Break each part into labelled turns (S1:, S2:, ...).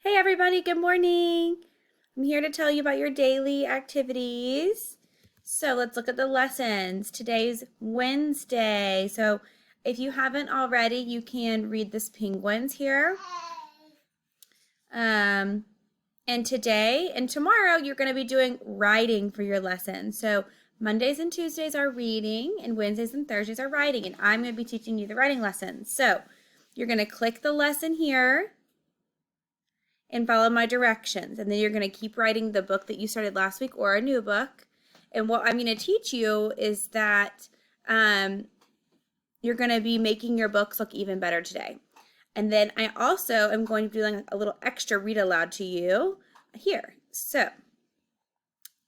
S1: Hey everybody, good morning. I'm here to tell you about your daily activities. So let's look at the lessons. Today's Wednesday. So if you haven't already, you can read this penguins here. And today and tomorrow, you're going to be doing writing for your lesson. So Mondays and Tuesdays are reading, and Wednesdays and Thursdays are writing, and I'm going to be teaching you the writing lessons. So you're going to click the lesson here and follow my directions. And then you're going to keep writing the book that you started last week or a new book. And what I'm going to teach you is that you're going to be making your books look even better today. And then I also am going to be doing a little extra read aloud to you here. So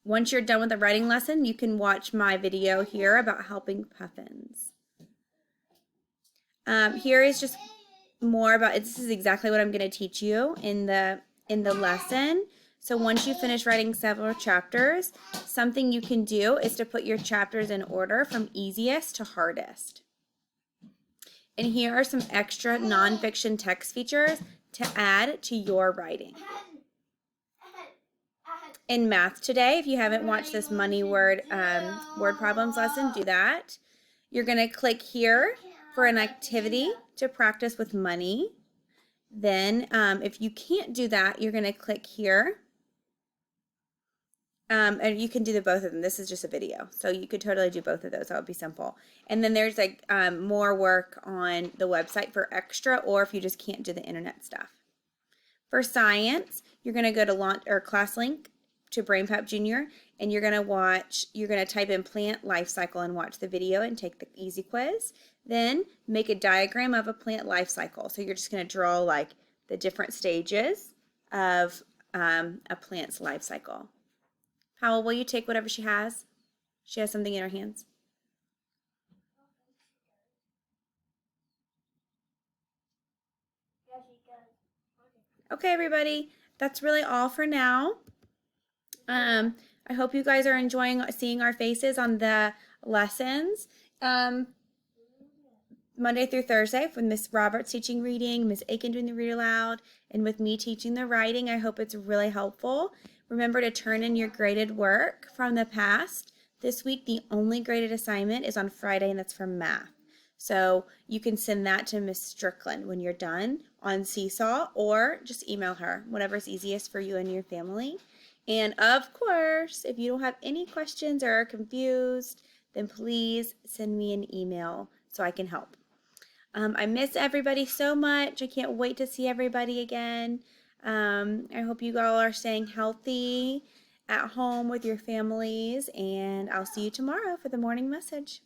S1: once you're done with the writing lesson, you can watch my video here about helping puffins. Here is just more about it. This is exactly what I'm going to teach you in the lesson. So once you finish writing several chapters, something you can do is to put your chapters in order from easiest to hardest. And here are some extra nonfiction text features to add to your writing. In math today, if you haven't watched this money word problems lesson, do that. You're going to click here for an activity to practice with money. Then if you can't do that, you're going to click here. And you can do both of them. This is just a video, so you could totally do both of those. That would be simple. And then there's like more work on the website for extra, or if you just can't do the internet stuff. For science, you're going to go to class link to BrainPop Junior, and you're going to type in plant life cycle and watch the video and take the easy quiz. Then make a diagram of a plant life cycle. So you're just going to draw like the different stages of a plant's life cycle. Powell, will you take whatever she has? She has something in her hands. Okay, everybody, that's really all for now. I hope you guys are enjoying seeing our faces on the lessons. Monday through Thursday, with Miss Roberts teaching reading, Miss Aiken doing the read aloud, and with me teaching the writing. I hope it's really helpful. Remember to turn in your graded work from the past. This week, the only graded assignment is on Friday, and that's for math. So you can send that to Miss Strickland when you're done on Seesaw, or just email her, whatever's easiest for you and your family. And of course, if you don't have any questions or are confused, then please send me an email so I can help. I miss everybody so much. I can't wait to see everybody again. I hope you all are staying healthy at home with your families, and I'll see you tomorrow for the morning message.